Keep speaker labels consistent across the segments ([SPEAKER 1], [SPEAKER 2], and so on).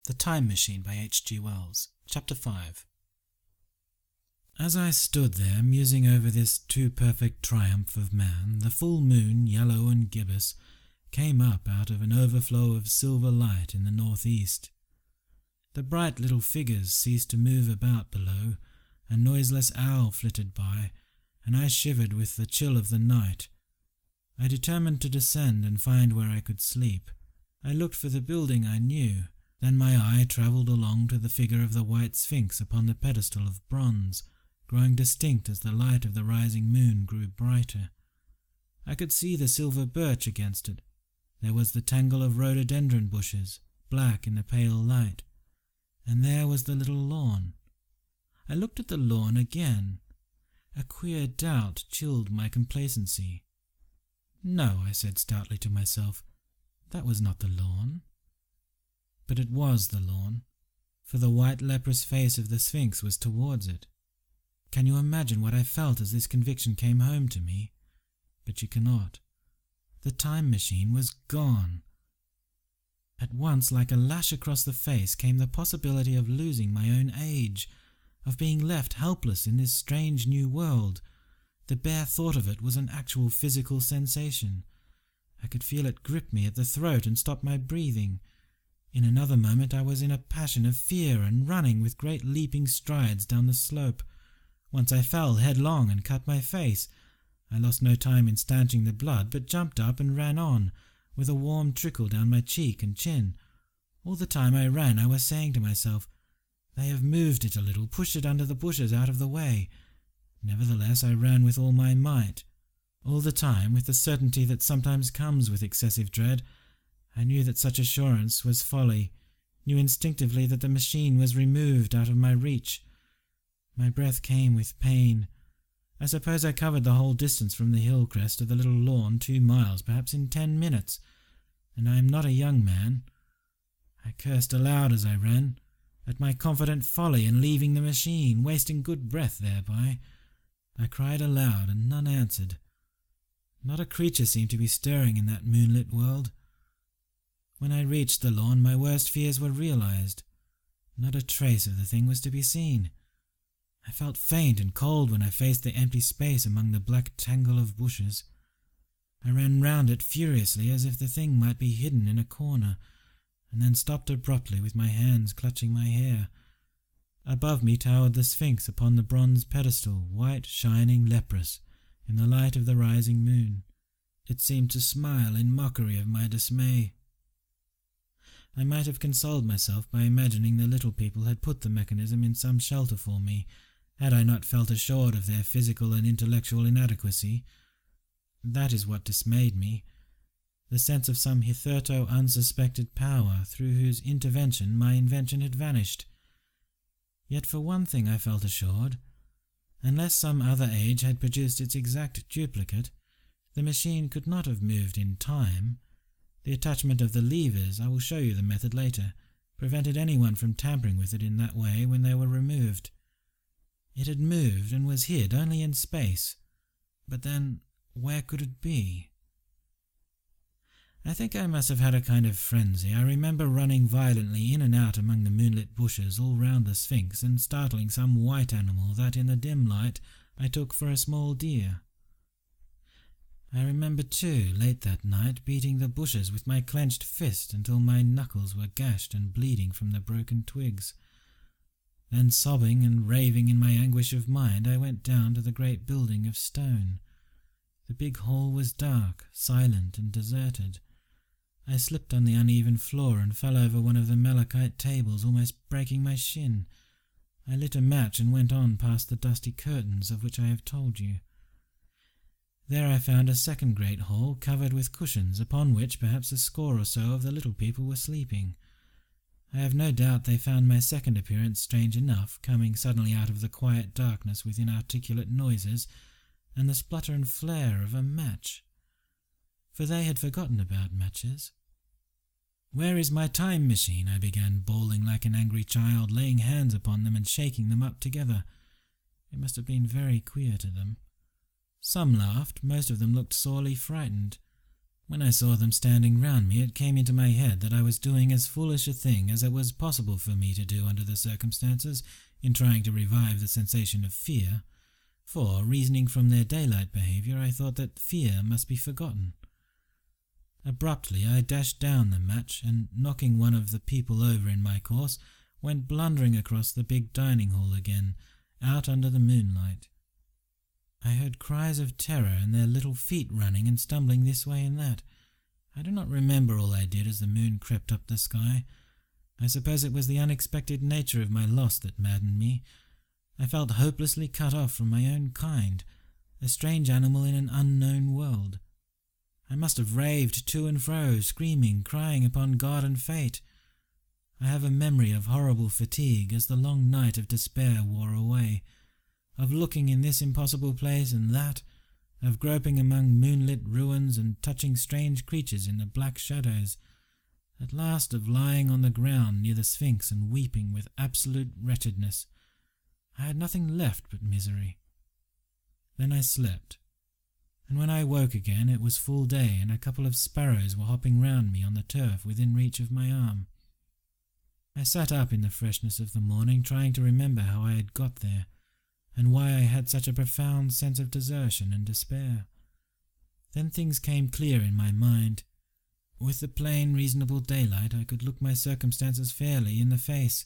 [SPEAKER 1] The Time Machine by H.G. Wells. Chapter 5. As I stood there musing over this too-perfect triumph of man, the full moon, yellow and gibbous, came up out of an overflow of silver light in the northeast. The bright little figures ceased to move about below, a noiseless owl flitted by, and I shivered with the chill of the night. I determined to descend and find where I could sleep. I looked for the building I knew. Then my eye travelled along to the figure of the white sphinx upon the pedestal of bronze, growing distinct as the light of the rising moon grew brighter. I could see the silver birch against it. There was the tangle of rhododendron bushes, black in the pale light. And there was the little lawn. I looked at the lawn again. A queer doubt chilled my complacency. No, I said stoutly to myself, that was not the lawn. But it was the lawn, for the white leprous face of the Sphinx was towards it. Can you imagine what I felt as this conviction came home to me? But you cannot. The time machine was gone. At once, like a lash across the face, came the possibility of losing my own age, of being left helpless in this strange new world. The bare thought of it was an actual physical sensation. I could feel it grip me at the throat and stop my breathing. In another moment I was in a passion of fear and running with great leaping strides down the slope. Once I fell headlong and cut my face. I lost no time in stanching the blood, but jumped up and ran on, with a warm trickle down my cheek and chin. All the time I ran I was saying to myself, "They have moved it a little, pushed it under the bushes out of the way." Nevertheless I ran with all my might. All the time, with the certainty that sometimes comes with excessive dread, I knew that such assurance was folly, knew instinctively that the machine was removed out of my reach. My breath came with pain. I suppose I covered the whole distance from the hill crest to the little lawn, 2 miles, perhaps in 10 minutes, and I am not a young man. I cursed aloud as I ran, at my confident folly in leaving the machine, wasting good breath thereby. I cried aloud, and none answered. Not a creature seemed to be stirring in that moonlit world. When I reached the lawn, my worst fears were realized. Not a trace of the thing was to be seen. I felt faint and cold when I faced the empty space among the black tangle of bushes. I ran round it furiously as if the thing might be hidden in a corner, and then stopped abruptly with my hands clutching my hair. Above me towered the Sphinx upon the bronze pedestal, white, shining, leprous, in the light of the rising moon. It seemed to smile in mockery of my dismay. I might have consoled myself by imagining the little people had put the mechanism in some shelter for me, had I not felt assured of their physical and intellectual inadequacy. That is what dismayed me, the sense of some hitherto unsuspected power through whose intervention my invention had vanished. Yet for one thing I felt assured. Unless some other age had produced its exact duplicate, the machine could not have moved in time. The attachment of the levers, I will show you the method later, prevented anyone from tampering with it in that way when they were removed. It had moved and was hid only in space. But then, where could it be? I think I must have had a kind of frenzy. I remember running violently in and out among the moonlit bushes all round the Sphinx and startling some white animal that in the dim light I took for a small deer. I remember too, late that night, beating the bushes with my clenched fist until my knuckles were gashed and bleeding from the broken twigs. Then, sobbing and raving in my anguish of mind, I went down to the great building of stone. The big hall was dark, silent and deserted. I slipped on the uneven floor and fell over one of the malachite tables, almost breaking my shin. I lit a match and went on past the dusty curtains of which I have told you. There I found a second great hall covered with cushions, upon which perhaps a score or so of the little people were sleeping. I have no doubt they found my second appearance strange enough, coming suddenly out of the quiet darkness with inarticulate noises and the splutter and flare of a match. For they had forgotten about matches. "Where is my time machine?" I began, bawling like an angry child, laying hands upon them and shaking them up together. It must have been very queer to them. Some laughed, most of them looked sorely frightened. When I saw them standing round me, it came into my head that I was doing as foolish a thing as it was possible for me to do under the circumstances in trying to revive the sensation of fear, for, reasoning from their daylight behaviour, I thought that fear must be forgotten. Abruptly I dashed down the match and, knocking one of the people over in my course, went blundering across the big dining hall again, out under the moonlight. I heard cries of terror and their little feet running and stumbling this way and that. I do not remember all I did as the moon crept up the sky. I suppose it was the unexpected nature of my loss that maddened me. I felt hopelessly cut off from my own kind, a strange animal in an unknown world. I must have raved to and fro, screaming, crying upon God and fate. I have a memory of horrible fatigue as the long night of despair wore away, of looking in this impossible place and that, of groping among moonlit ruins and touching strange creatures in the black shadows, at last of lying on the ground near the Sphinx and weeping with absolute wretchedness. I had nothing left but misery. Then I slept, and when I woke again it was full day and a couple of sparrows were hopping round me on the turf within reach of my arm. I sat up in the freshness of the morning trying to remember how I had got there, and why I had such a profound sense of desertion and despair. Then things came clear in my mind. With the plain, reasonable daylight I could look my circumstances fairly in the face.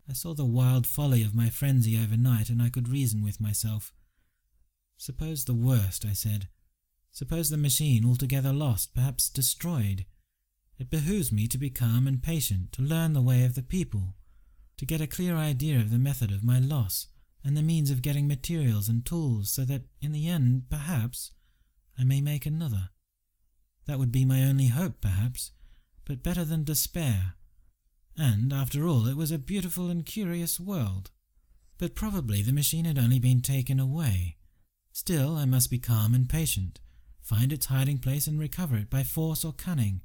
[SPEAKER 1] I saw the wild folly of my frenzy overnight, and I could reason with myself. Suppose the worst, I said. Suppose the machine altogether lost, perhaps destroyed. It behooves me to be calm and patient, to learn the way of the people, to get a clear idea of the method of my loss, and the means of getting materials and tools, so that, in the end, perhaps, I may make another. That would be my only hope, perhaps, but better than despair. And, after all, it was a beautiful and curious world. But probably the machine had only been taken away. Still, I must be calm and patient, find its hiding place and recover it by force or cunning.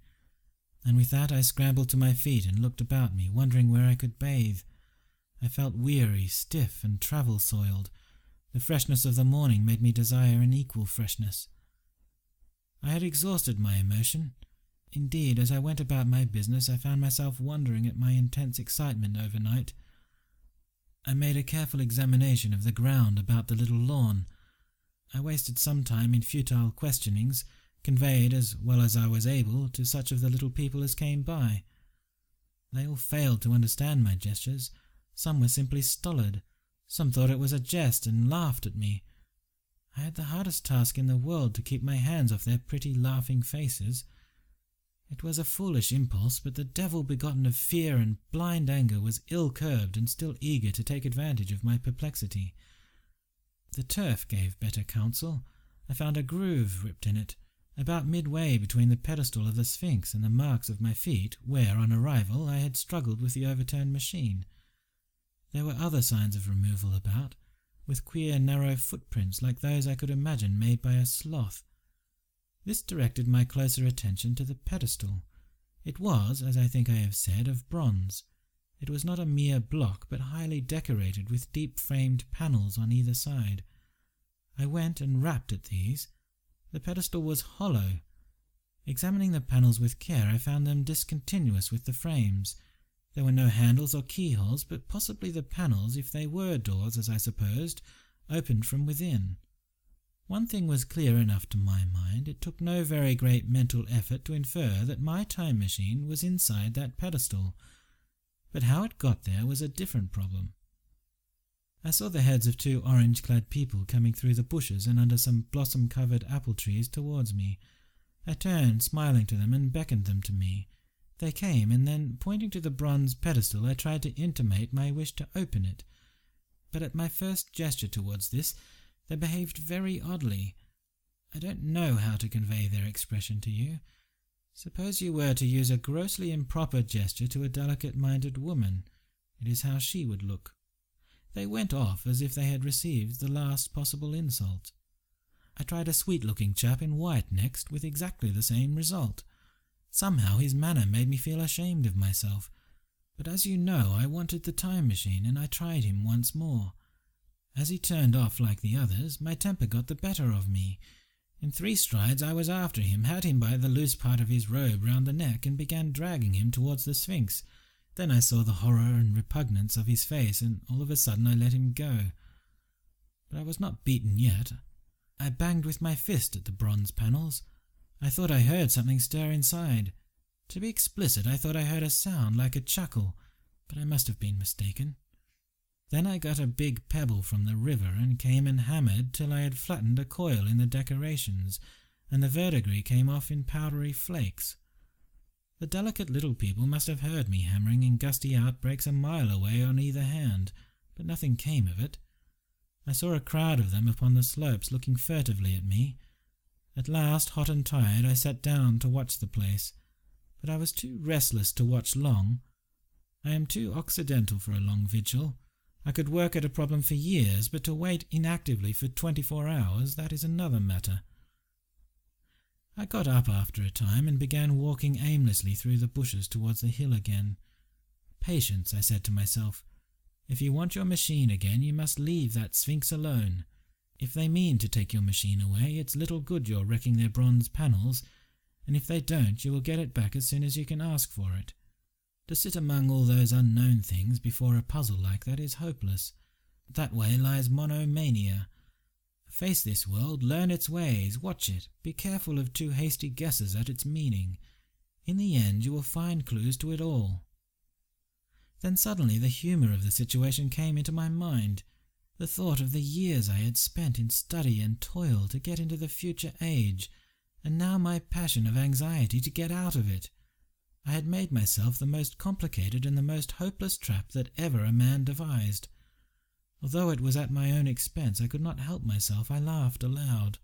[SPEAKER 1] And with that I scrambled to my feet and looked about me, wondering where I could bathe. I felt weary, stiff, and travel-soiled. The freshness of the morning made me desire an equal freshness. I had exhausted my emotion. Indeed, as I went about my business, I found myself wondering at my intense excitement overnight. I made a careful examination of the ground about the little lawn. I wasted some time in futile questionings, conveyed as well as I was able to such of the little people as came by. They all failed to understand my gestures. Some were simply stolid. Some thought it was a jest and laughed at me. I had the hardest task in the world to keep my hands off their pretty laughing faces. It was a foolish impulse, but the devil begotten of fear and blind anger was ill-curbed and still eager to take advantage of my perplexity. The turf gave better counsel. I found a groove ripped in it, about midway between the pedestal of the Sphinx and the marks of my feet, where, on arrival, I had struggled with the overturned machine. There were other signs of removal about, with queer narrow footprints like those I could imagine made by a sloth. This directed my closer attention to the pedestal. It was, as I think I have said, of bronze. It was not a mere block, but highly decorated with deep-framed panels on either side. I went and rapped at these. The pedestal was hollow. Examining the panels with care, I found them discontinuous with the frames. There were no handles or keyholes, but possibly the panels, if they were doors as I supposed, opened from within. One thing was clear enough to my mind. It took no very great mental effort to infer that my time machine was inside that pedestal, but how it got there was a different problem. I saw the heads of two orange-clad people coming through the bushes and under some blossom-covered apple trees towards me. I turned, smiling to them, and beckoned them to me. They came, and then, pointing to the bronze pedestal, I tried to intimate my wish to open it. But at my first gesture towards this, they behaved very oddly. I don't know how to convey their expression to you. Suppose you were to use a grossly improper gesture to a delicate-minded woman. It is how she would look. They went off as if they had received the last possible insult. I tried a sweet-looking chap in white next, with exactly the same result. Somehow his manner made me feel ashamed of myself. But as you know, I wanted the time machine, and I tried him once more. As he turned off like the others, my temper got the better of me. In 3 strides I was after him, had him by the loose part of his robe round the neck, and began dragging him towards the Sphinx. Then I saw the horror and repugnance of his face, and all of a sudden I let him go. But I was not beaten yet. I banged with my fist at the bronze panels. I thought I heard something stir inside. To be explicit, I thought I heard a sound like a chuckle, but I must have been mistaken. Then I got a big pebble from the river and came and hammered till I had flattened a coil in the decorations, and the verdigris came off in powdery flakes. The delicate little people must have heard me hammering in gusty outbreaks a mile away on either hand, but nothing came of it. I saw a crowd of them upon the slopes looking furtively at me. At last, hot and tired, I sat down to watch the place, but I was too restless to watch long. I am too occidental for a long vigil. I could work at a problem for years, but to wait inactively for 24 hours, that is another matter. I got up after a time and began walking aimlessly through the bushes towards the hill again. Patience, I said to myself. If you want your machine again, you must leave that Sphinx alone. If they mean to take your machine away, it's little good your wrecking their bronze panels, and if they don't, you will get it back as soon as you can ask for it. To sit among all those unknown things before a puzzle like that is hopeless. That way lies monomania. Face this world, learn its ways, watch it, be careful of too hasty guesses at its meaning. In the end you will find clues to it all. Then suddenly the humour of the situation came into my mind. The thought of the years I had spent in study and toil to get into the future age, and now my passion of anxiety to get out of it. I had made myself the most complicated and the most hopeless trap that ever a man devised. Although it was at my own expense, I could not help myself. I laughed aloud.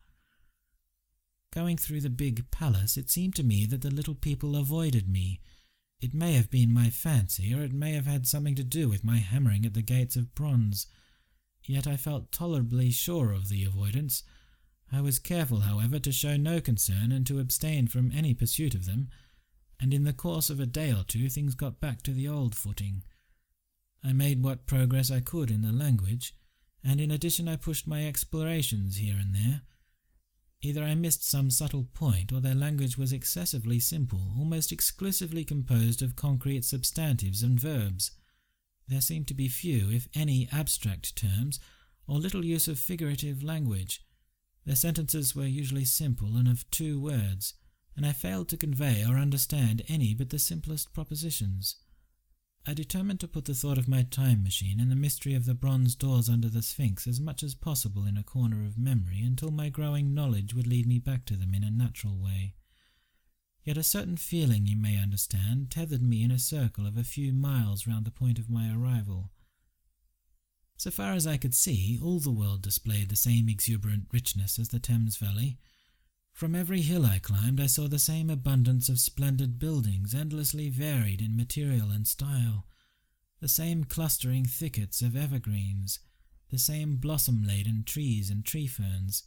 [SPEAKER 1] Going through the big palace, it seemed to me that the little people avoided me. It may have been my fancy, or it may have had something to do with my hammering at the gates of bronze. Yet I felt tolerably sure of the avoidance. I was careful, however, to show no concern and to abstain from any pursuit of them, and in the course of a day or 2 things got back to the old footing. I made what progress I could in the language, and in addition I pushed my explorations here and there. Either I missed some subtle point, or their language was excessively simple, almost exclusively composed of concrete substantives and verbs. There seemed to be few, if any, abstract terms, or little use of figurative language. Their sentences were usually simple and of 2 words, and I failed to convey or understand any but the simplest propositions. I determined to put the thought of my time machine and the mystery of the bronze doors under the Sphinx as much as possible in a corner of memory until my growing knowledge would lead me back to them in a natural way. Yet a certain feeling, you may understand, tethered me in a circle of a few miles round the point of my arrival. So far as I could see, all the world displayed the same exuberant richness as the Thames Valley. From every hill I climbed I saw the same abundance of splendid buildings, endlessly varied in material and style, the same clustering thickets of evergreens, the same blossom-laden trees and tree-ferns.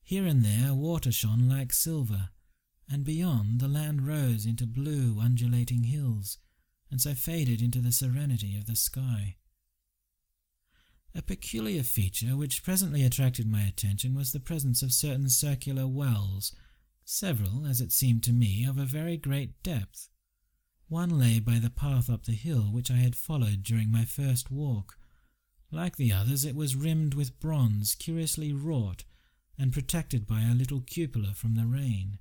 [SPEAKER 1] Here and there water shone like silver, and beyond the land rose into blue undulating hills, and so faded into the serenity of the sky. A peculiar feature which presently attracted my attention was the presence of certain circular wells, several, as it seemed to me, of a very great depth. One lay by the path up the hill which I had followed during my first walk. Like the others, it was rimmed with bronze, curiously wrought, and protected by a little cupola from the rain.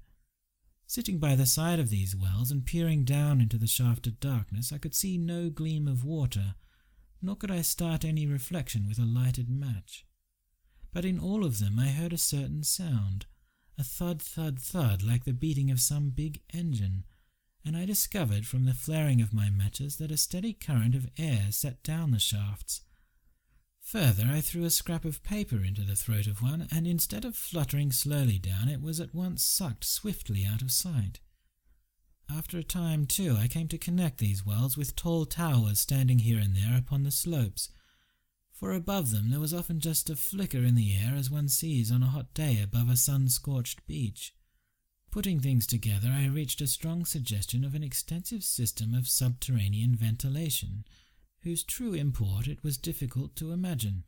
[SPEAKER 1] Sitting by the side of these wells and peering down into the shafted darkness, I could see no gleam of water, nor could I start any reflection with a lighted match. But in all of them I heard a certain sound, a thud, thud, thud, like the beating of some big engine, and I discovered from the flaring of my matches that a steady current of air set down the shafts. Further, I threw a scrap of paper into the throat of one, and instead of fluttering slowly down, it was at once sucked swiftly out of sight. After a time, too, I came to connect these wells with tall towers standing here and there upon the slopes, for above them there was often just a flicker in the air as one sees on a hot day above a sun-scorched beach. Putting things together, I reached a strong suggestion of an extensive system of subterranean ventilation, whose true import it was difficult to imagine.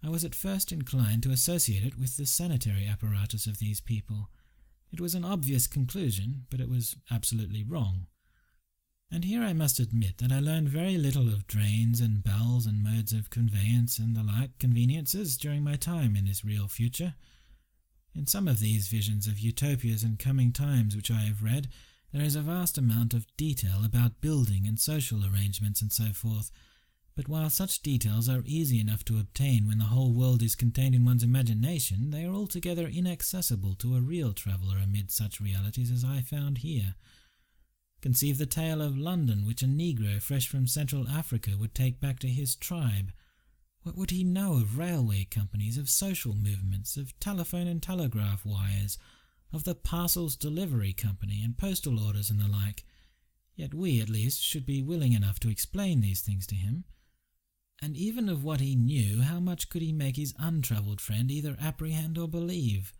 [SPEAKER 1] I was at first inclined to associate it with the sanitary apparatus of these people. It was an obvious conclusion, but it was absolutely wrong. And here I must admit that I learned very little of drains and bells and modes of conveyance and the like conveniences during my time in this real future. In some of these visions of utopias and coming times which I have read, there is a vast amount of detail about building and social arrangements and so forth, but while such details are easy enough to obtain when the whole world is contained in one's imagination, they are altogether inaccessible to a real traveller amid such realities as I found here. Conceive the tale of London which a Negro fresh from Central Africa would take back to his tribe. What would he know of railway companies, of social movements, of telephone and telegraph wires, of the parcels delivery company and postal orders and the like? Yet we, at least, should be willing enough to explain these things to him. And even of what he knew, how much could he make his untravelled friend either apprehend or believe?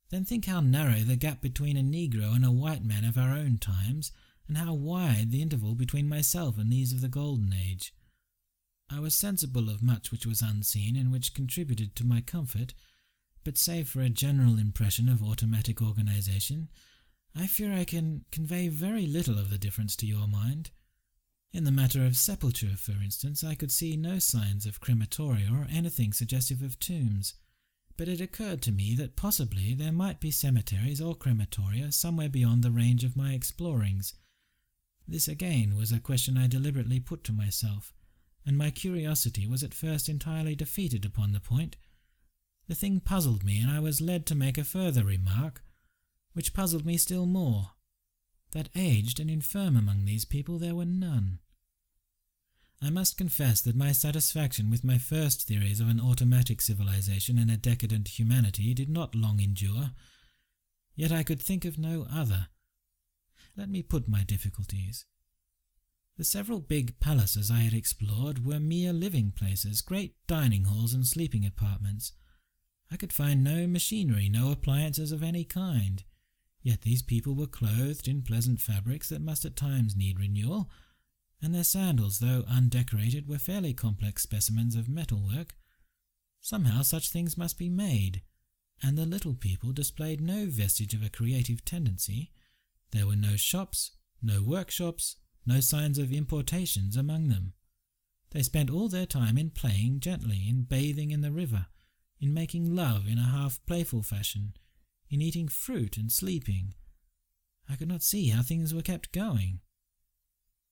[SPEAKER 1] Then think how narrow the gap between a Negro and a white man of our own times, and how wide the interval between myself and these of the Golden Age. I was sensible of much which was unseen and which contributed to my comfort, but save for a general impression of automatic organization, I fear I can convey very little of the difference to your mind. In the matter of sepulture, for instance, I could see no signs of crematoria or anything suggestive of tombs, but it occurred to me that possibly there might be cemeteries or crematoria somewhere beyond the range of my explorings. This again was a question I deliberately put to myself, and my curiosity was at first entirely defeated upon the point. The thing puzzled me, and I was led to make a further remark, which puzzled me still more, that aged and infirm among these people there were none. I must confess that my satisfaction with my first theories of an automatic civilization and a decadent humanity did not long endure, yet I could think of no other. Let me put my difficulties. The several big palaces I had explored were mere living places, great dining halls and sleeping apartments. I could find no machinery, no appliances of any kind, yet these people were clothed in pleasant fabrics that must at times need renewal, and their sandals, though undecorated, were fairly complex specimens of metalwork. Somehow such things must be made, and the little people displayed no vestige of a creative tendency. There were no shops, no workshops, no signs of importations among them. They spent all their time in playing gently, in bathing in the river, in making love in a half-playful fashion, in eating fruit and sleeping. I could not see how things were kept going.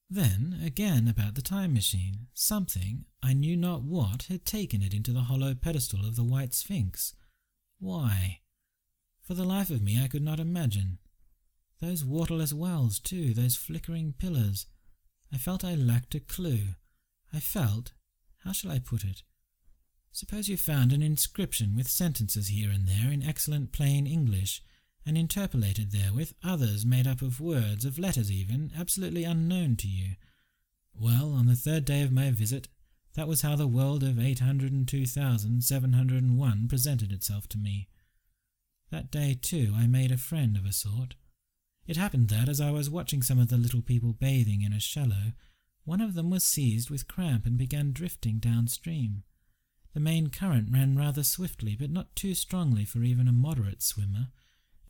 [SPEAKER 1] Then, again about the time machine, something, I knew not what, had taken it into the hollow pedestal of the White Sphinx. Why? For the life of me I could not imagine. Those waterless wells, too, those flickering pillars. I felt I lacked a clue. I felt, how shall I put it? Suppose you found an inscription with sentences here and there in excellent plain English, and interpolated therewith others made up of words, of letters even, absolutely unknown to you. Well, on the third day of my visit, that was how the world of 802,701 presented itself to me. That day, too, I made a friend of a sort. It happened that, as I was watching some of the little people bathing in a shallow, one of them was seized with cramp and began drifting downstream. The main current ran rather swiftly, but not too strongly for even a moderate swimmer.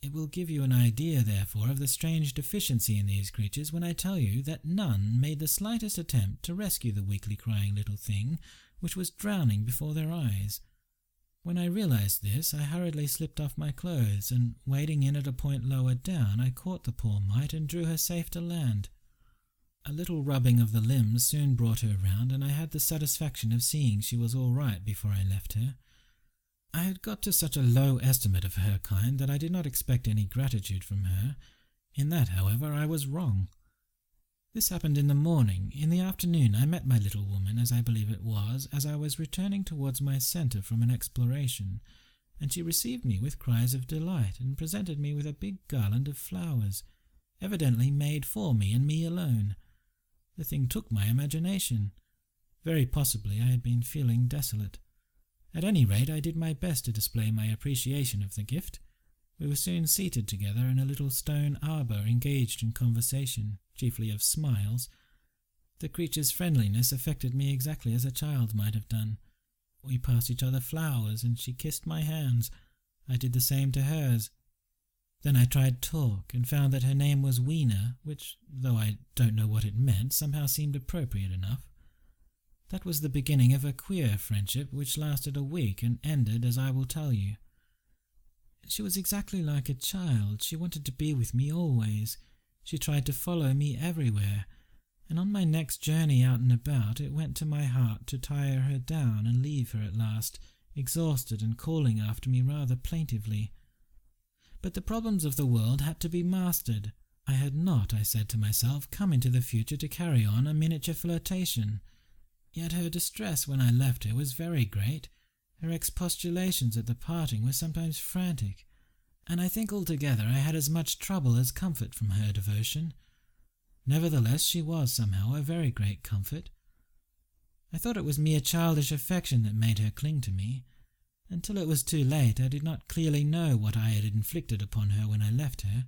[SPEAKER 1] It will give you an idea, therefore, of the strange deficiency in these creatures when I tell you that none made the slightest attempt to rescue the weakly crying little thing which was drowning before their eyes. When I realized this, I hurriedly slipped off my clothes, and wading in at a point lower down, I caught the poor mite and drew her safe to land. A little rubbing of the limbs soon brought her round, and I had the satisfaction of seeing she was all right before I left her. I had got to such a low estimate of her kind that I did not expect any gratitude from her. In that, however, I was wrong. This happened in the morning. In the afternoon I met my little woman, as I believe it was, as I was returning towards my centre from an exploration, and she received me with cries of delight, and presented me with a big garland of flowers, evidently made for me and me alone. The thing took my imagination. Very possibly I had been feeling desolate. At any rate, I did my best to display my appreciation of the gift. We were soon seated together in a little stone arbour, engaged in conversation, chiefly of smiles. The creature's friendliness affected me exactly as a child might have done. We passed each other flowers, and she kissed my hands. I did the same to hers. Then I tried talk, and found that her name was Weena, which, though I don't know what it meant, somehow seemed appropriate enough. That was the beginning of a queer friendship which lasted a week and ended as I will tell you. She was exactly like a child. She wanted to be with me always. She tried to follow me everywhere, and on my next journey out and about it went to my heart to tire her down and leave her at last, exhausted and calling after me rather plaintively. But the problems of the world had to be mastered. I had not, I said to myself, come into the future to carry on a miniature flirtation. Yet her distress when I left her was very great. Her expostulations at the parting were sometimes frantic, and I think altogether I had as much trouble as comfort from her devotion. Nevertheless, she was somehow a very great comfort. I thought it was mere childish affection that made her cling to me. Until it was too late, I did not clearly know what I had inflicted upon her when I left her,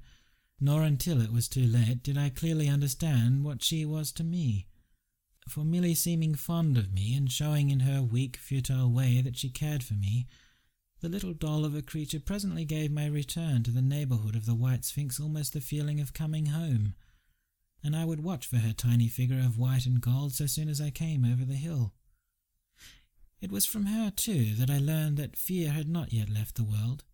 [SPEAKER 1] nor until it was too late did I clearly understand what she was to me. For merely seeming fond of me and showing in her weak, futile way that she cared for me, the little doll of a creature presently gave my return to the neighbourhood of the White Sphinx almost the feeling of coming home, and I would watch for her tiny figure of white and gold so soon as I came over the hill. It was from her, too, that I learned that fear had not yet left the world.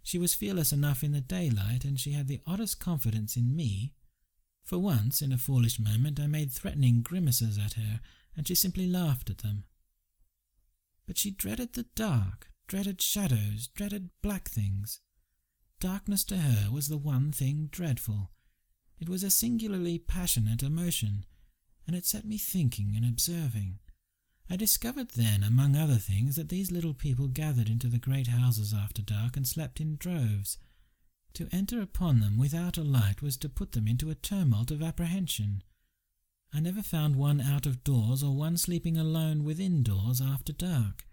[SPEAKER 1] She was fearless enough in the daylight, and she had the oddest confidence in me. For once, in a foolish moment, I made threatening grimaces at her, and she simply laughed at them. But she dreaded the dark, dreaded shadows, dreaded black things. Darkness to her was the one thing dreadful. It was a singularly passionate emotion, and it set me thinking and observing. I discovered then, among other things, that these little people gathered into the great houses after dark and slept in droves. To enter upon them without a light was to put them into a tumult of apprehension. I never found one out of doors or one sleeping alone within doors after dark.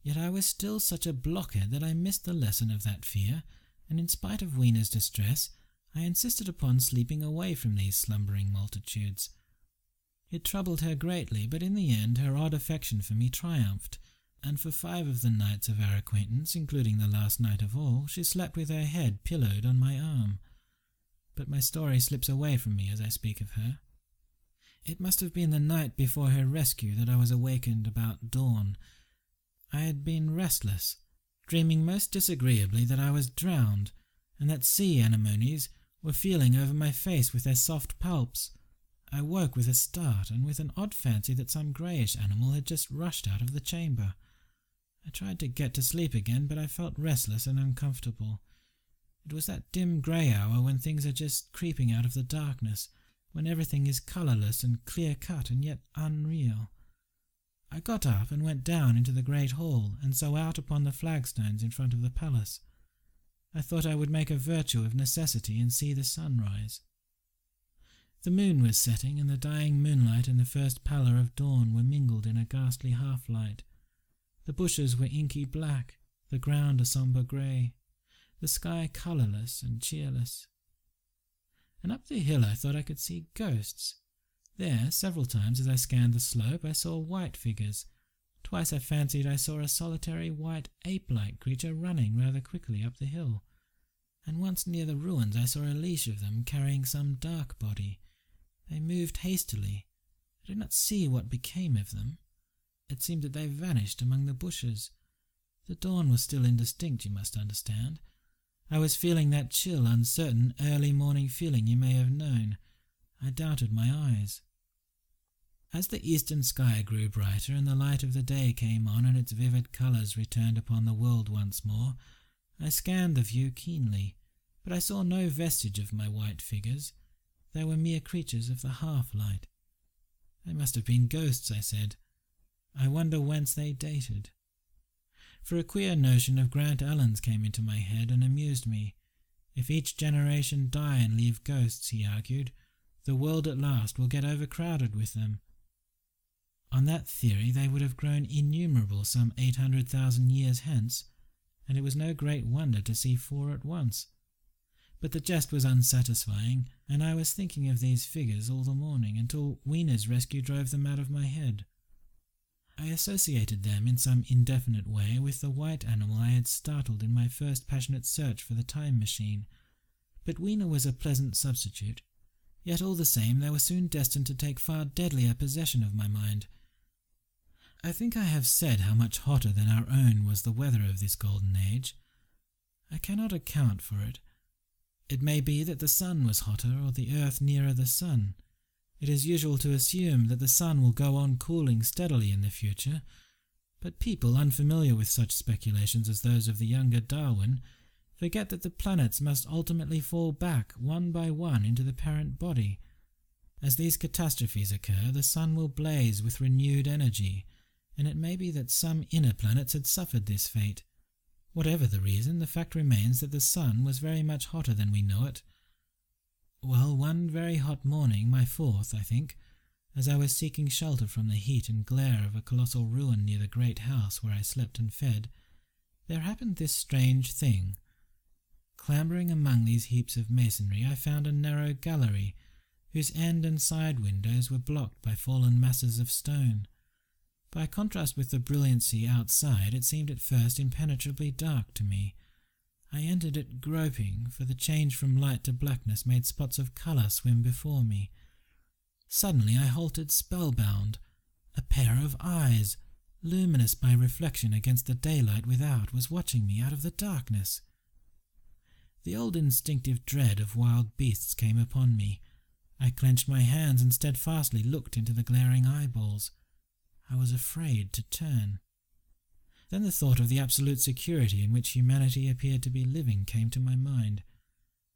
[SPEAKER 1] Yet I was still such a blockhead that I missed the lesson of that fear, and in spite of Weena's distress, I insisted upon sleeping away from these slumbering multitudes. It troubled her greatly, but in the end her odd affection for me triumphed, and for 5 of the nights of our acquaintance, including the last night of all, she slept with her head pillowed on my arm. But my story slips away from me as I speak of her. It must have been the night before her rescue that I was awakened about dawn. I had been restless, dreaming most disagreeably that I was drowned, and that sea anemones were feeling over my face with their soft palps. I woke with a start, and with an odd fancy that some greyish animal had just rushed out of the chamber. I tried to get to sleep again, but I felt restless and uncomfortable. It was that dim grey hour when things are just creeping out of the darkness, when everything is colourless and clear-cut and yet unreal. I got up and went down into the great hall, and so out upon the flagstones in front of the palace. I thought I would make a virtue of necessity and see the sunrise. The moon was setting, and the dying moonlight and the first pallor of dawn were mingled in a ghastly half-light. The bushes were inky black, the ground a sombre grey, the sky colourless and cheerless. And up the hill I thought I could see ghosts. There, several times as I scanned the slope, I saw white figures. Twice I fancied I saw a solitary white ape-like creature running rather quickly up the hill, and once near the ruins I saw a leash of them carrying some dark body. They moved hastily. I did not see what became of them. It seemed that they vanished among the bushes. The dawn was still indistinct, you must understand. I was feeling that chill, uncertain, early morning feeling you may have known. I doubted my eyes. As the eastern sky grew brighter and the light of the day came on and its vivid colours returned upon the world once more, I scanned the view keenly, but I saw no vestige of my white figures. They were mere creatures of the half-light. They must have been ghosts, I said. I wonder whence they dated. For a queer notion of Grant Allen's came into my head and amused me. If each generation die and leave ghosts, he argued, the world at last will get overcrowded with them. On that theory they would have grown innumerable some 800,000 years hence, and it was no great wonder to see 4 at once. But the jest was unsatisfying, and I was thinking of these figures all the morning until Weena's rescue drove them out of my head. I associated them in some indefinite way with the white animal I had startled in my first passionate search for the time machine, but Weena was a pleasant substitute. Yet all the same they were soon destined to take far deadlier possession of my mind. I think I have said how much hotter than our own was the weather of this golden age. I cannot account for it. It may be that the sun was hotter or the earth nearer the sun. It is usual to assume that the sun will go on cooling steadily in the future, but people unfamiliar with such speculations as those of the younger Darwin forget that the planets must ultimately fall back one by one into the parent body. As these catastrophes occur, the sun will blaze with renewed energy, and it may be that some inner planets had suffered this fate. Whatever the reason, the fact remains that the sun was very much hotter than we know it. Well, one very hot morning, my fourth, I think, as I was seeking shelter from the heat and glare of a colossal ruin near the great house where I slept and fed, there happened this strange thing. Clambering among these heaps of masonry, I found a narrow gallery, whose end and side windows were blocked by fallen masses of stone. By contrast with the brilliancy outside, it seemed at first impenetrably dark to me. I entered it groping, for the change from light to blackness made spots of colour swim before me. Suddenly I halted spellbound. A pair of eyes, luminous by reflection against the daylight without, was watching me out of the darkness. The old instinctive dread of wild beasts came upon me. I clenched my hands and steadfastly looked into the glaring eyeballs. I was afraid to turn. Then the thought of the absolute security in which humanity appeared to be living came to my mind,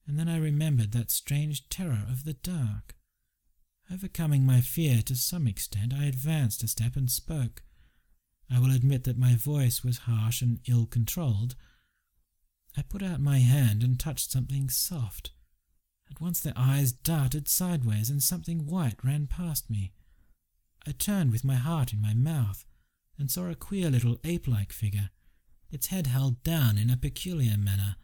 [SPEAKER 1] and then I remembered that strange terror of the dark. Overcoming my fear to some extent, I advanced a step and spoke. I will admit that my voice was harsh and ill-controlled. I put out my hand and touched something soft. At once the eyes darted sideways and something white ran past me. I turned with my heart in my mouth and saw a queer little ape-like figure, its head held down in a peculiar manner,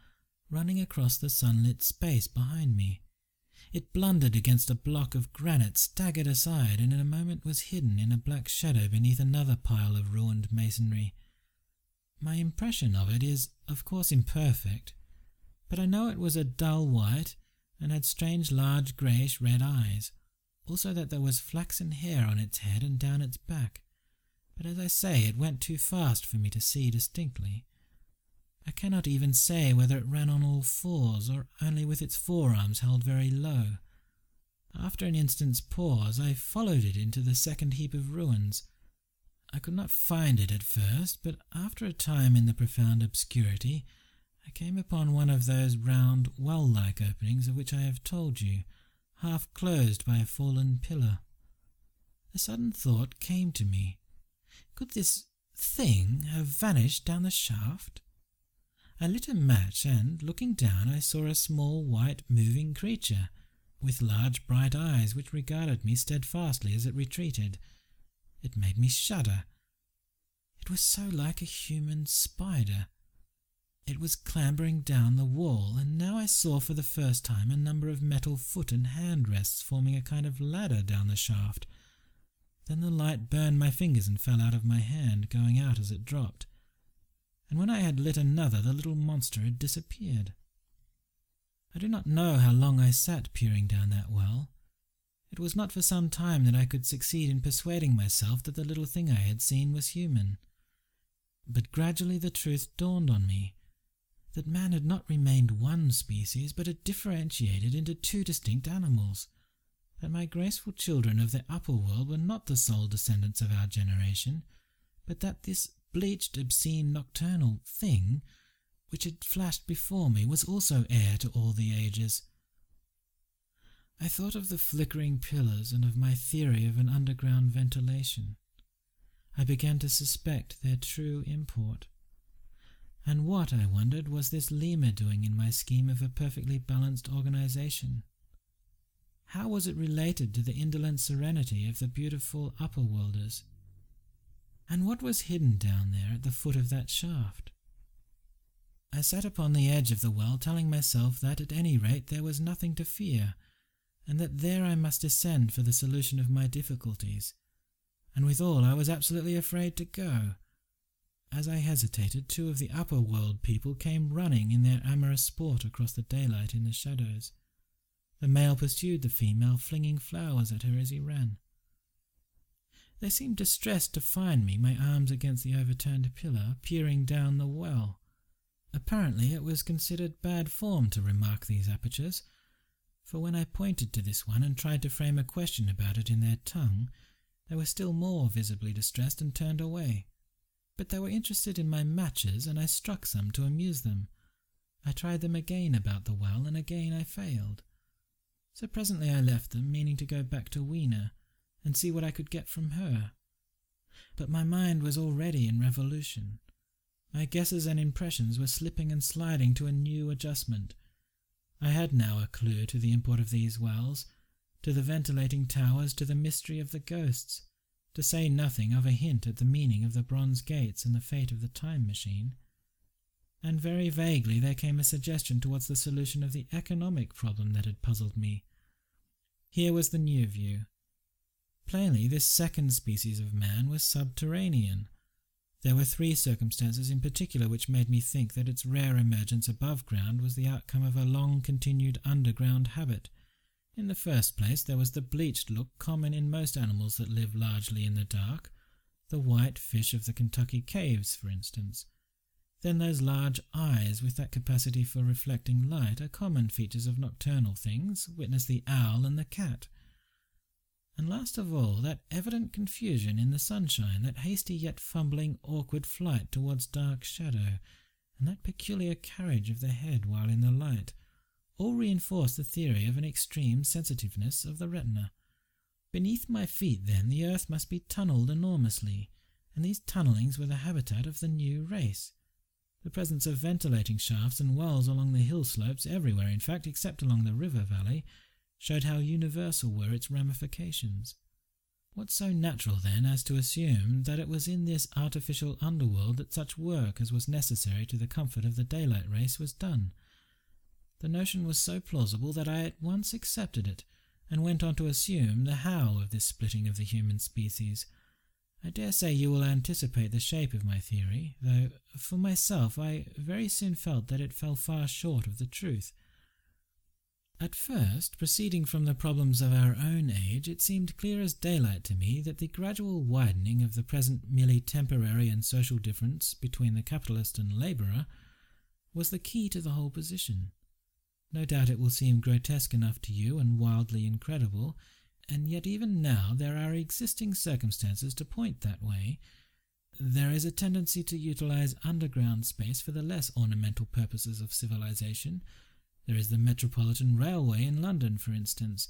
[SPEAKER 1] running across the sunlit space behind me. It blundered against a block of granite, staggered aside, and in a moment was hidden in a black shadow beneath another pile of ruined masonry. My impression of it is, of course, imperfect, but I know it was a dull white and had strange large greyish-red eyes, also that there was flaxen hair on its head and down its back. But as I say, it went too fast for me to see distinctly. I cannot even say whether it ran on all fours or only with its forearms held very low. After an instant's pause, I followed it into the second heap of ruins. I could not find it at first, but after a time in the profound obscurity, I came upon one of those round, well-like openings of which I have told you, half closed by a fallen pillar. A sudden thought came to me. Could this thing have vanished down the shaft? I lit a match and, looking down, I saw a small white moving creature, with large bright eyes which regarded me steadfastly as it retreated. It made me shudder. It was so like a human spider. It was clambering down the wall, and now I saw for the first time a number of metal foot and hand rests forming a kind of ladder down the shaft. Then the light burned my fingers and fell out of my hand, going out as it dropped. And when I had lit another, the little monster had disappeared. I do not know how long I sat peering down that well. It was not for some time that I could succeed in persuading myself that the little thing I had seen was human. But gradually the truth dawned on me, that man had not remained one species, but had differentiated into two distinct animals, that my graceful children of the upper world were not the sole descendants of our generation, but that this bleached, obscene, nocturnal thing, which had flashed before me, was also heir to all the ages. I thought of the flickering pillars and of my theory of an underground ventilation. I began to suspect their true import. And what, I wondered, was this lemur doing in my scheme of a perfectly balanced organization? How was it related to the indolent serenity of the beautiful upper-worlders? And what was hidden down there at the foot of that shaft? I sat upon the edge of the well, telling myself that at any rate there was nothing to fear, and that there I must descend for the solution of my difficulties. and withal I was absolutely afraid to go. As I hesitated, 2 of the upper world people came running in their amorous sport across the daylight in the shadows. The male pursued the female, flinging flowers at her as he ran. They seemed distressed to find me, my arms against the overturned pillar, peering down the well. Apparently it was considered bad form to remark these apertures, for when I pointed to this one and tried to frame a question about it in their tongue, they were still more visibly distressed and turned away. But they were interested in my matches, and I struck some to amuse them. I tried them again about the well, and again I failed. So presently I left them, meaning to go back to Weena and see what I could get from her. But my mind was already in revolution. My guesses and impressions were slipping and sliding to a new adjustment. I had now a clue to the import of these wells, to the ventilating towers, to the mystery of the ghosts, to say nothing of a hint at the meaning of the bronze gates and the fate of the time machine. And very vaguely there came a suggestion towards the solution of the economic problem that had puzzled me. Here was the new view. Plainly, this second species of man was subterranean. There were 3 circumstances in particular which made me think that its rare emergence above ground was the outcome of a long-continued underground habit. In the first place, there was the bleached look common in most animals that live largely in the dark, the white fish of the Kentucky caves, for instance. Then those large eyes with that capacity for reflecting light are common features of nocturnal things, witness the owl and the cat. And last of all, that evident confusion in the sunshine, that hasty yet fumbling, awkward flight towards dark shadow, and that peculiar carriage of the head while in the light, all reinforced the theory of an extreme sensitiveness of the retina. Beneath my feet, then, the earth must be tunnelled enormously, and these tunnellings were the habitat of the new race. The presence of ventilating shafts and wells along the hill slopes, everywhere in fact, except along the river valley, showed how universal were its ramifications. What so natural, then, as to assume that it was in this artificial underworld that such work as was necessary to the comfort of the daylight race was done? The notion was so plausible that I at once accepted it, and went on to assume the how of this splitting of the human species. I dare say you will anticipate the shape of my theory, though, for myself, I very soon felt that it fell far short of the truth. At first, proceeding from the problems of our own age, it seemed clear as daylight to me that the gradual widening of the present merely temporary and social difference between the capitalist and labourer was the key to the whole position. No doubt it will seem grotesque enough to you and wildly incredible, and yet even now there are existing circumstances to point that way. There is a tendency to utilize underground space for the less ornamental purposes of civilization. There is the Metropolitan Railway in London, for instance.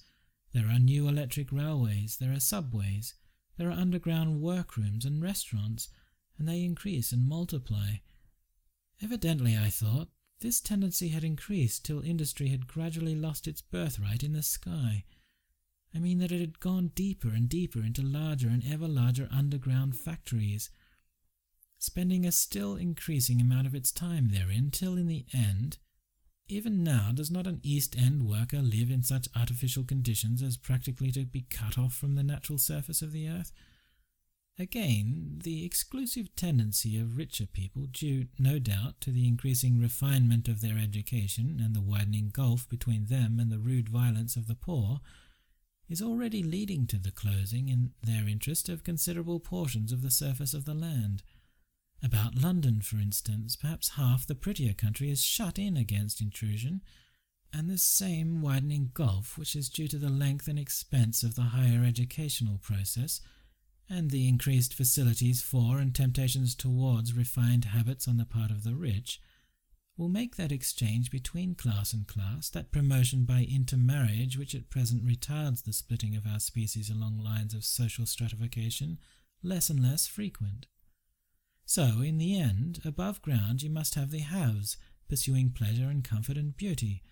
[SPEAKER 1] There are new electric railways, there are subways, there are underground workrooms and restaurants, and they increase and multiply. Evidently, I thought, this tendency had increased till industry had gradually lost its birthright in the sky. I mean that it had gone deeper and deeper into larger and ever larger underground factories, spending a still increasing amount of its time therein, till in the end, even now, does not an East End worker live in such artificial conditions as practically to be cut off from the natural surface of the earth? Again, the exclusive tendency of richer people, due, no doubt, to the increasing refinement of their education and the widening gulf between them and the rude violence of the poor, is already leading to the closing, in their interest, of considerable portions of the surface of the land. About London, for instance, perhaps half the prettier country is shut in against intrusion, and this same widening gulf, which is due to the length and expense of the higher educational process, and the increased facilities for and temptations towards refined habits on the part of the rich, will make that exchange between class and class, that promotion by intermarriage which at present retards the splitting of our species along lines of social stratification, less and less frequent. So, in the end, above ground you must have the haves, pursuing pleasure and comfort and beauty,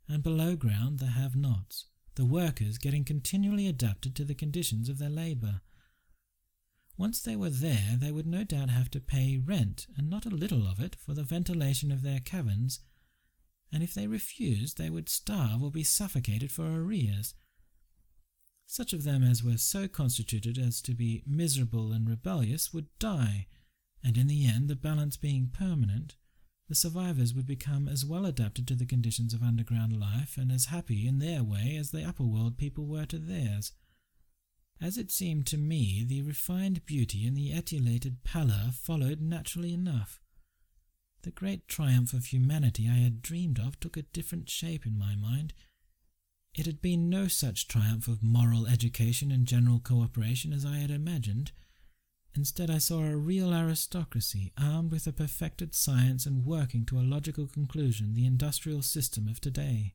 [SPEAKER 1] and below ground the have-nots, the workers getting continually adapted to the conditions of their labour. Once they were there, they would no doubt have to pay rent, and not a little of it, for the ventilation of their caverns, and if they refused they would starve or be suffocated for arrears. Such of them as were so constituted as to be miserable and rebellious would die, and in the end, the balance being permanent, the survivors would become as well adapted to the conditions of underground life and as happy in their way as the upper world people were to theirs. As it seemed to me, the refined beauty and the etiolated pallor followed naturally enough. The great triumph of humanity I had dreamed of took a different shape in my mind. It had been no such triumph of moral education and general cooperation as I had imagined. Instead, I saw a real aristocracy, armed with a perfected science and working to a logical conclusion the industrial system of today.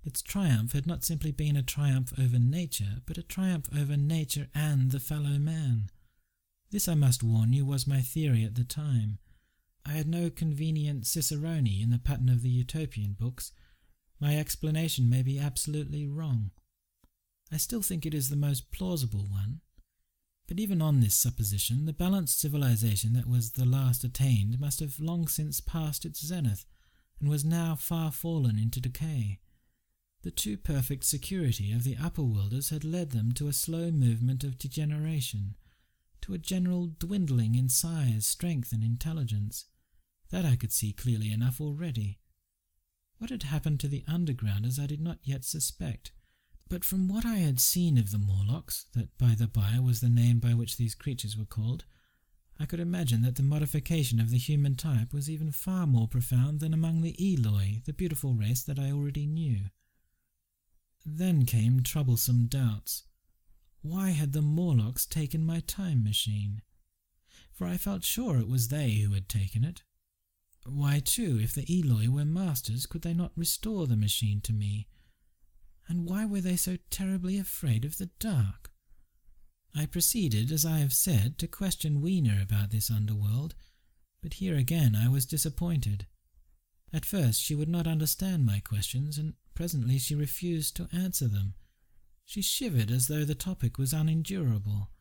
[SPEAKER 1] Its triumph had not simply been a triumph over nature, but a triumph over nature and the fellow man. This, I must warn you, was my theory at the time. I had no convenient cicerone in the pattern of the utopian books. My explanation may be absolutely wrong. I still think it is the most plausible one. But even on this supposition, the balanced civilization that was the last attained must have long since passed its zenith, and was now far fallen into decay. The too perfect security of the upper worlders had led them to a slow movement of degeneration, to a general dwindling in size, strength, and intelligence. That I could see clearly enough already. What had happened to the undergrounders I did not yet suspect, but from what I had seen of the Morlocks, that by the by was the name by which these creatures were called, I could imagine that the modification of the human type was even far more profound than among the Eloi, the beautiful race that I already knew. Then came troublesome doubts. Why had the Morlocks taken my time machine? For I felt sure it was they who had taken it. Why, too, if the Eloi were masters, could they not restore the machine to me? And why were they so terribly afraid of the dark? I proceeded, as I have said, to question Weena about this underworld, but here again I was disappointed. At first she would not understand my questions, and presently she refused to answer them. She shivered as though the topic was unendurable,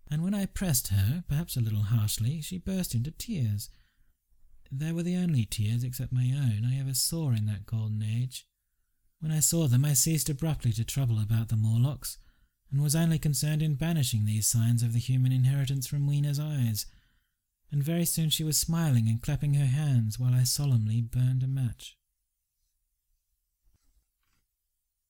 [SPEAKER 1] and when I pressed her, perhaps a little harshly, she burst into tears. They were the only tears, except my own, I ever saw in that golden age. When I saw them, I ceased abruptly to trouble about the Morlocks, and was only concerned in banishing these signs of the human inheritance from Weena's eyes, and very soon she was smiling and clapping her hands while I solemnly burned a match.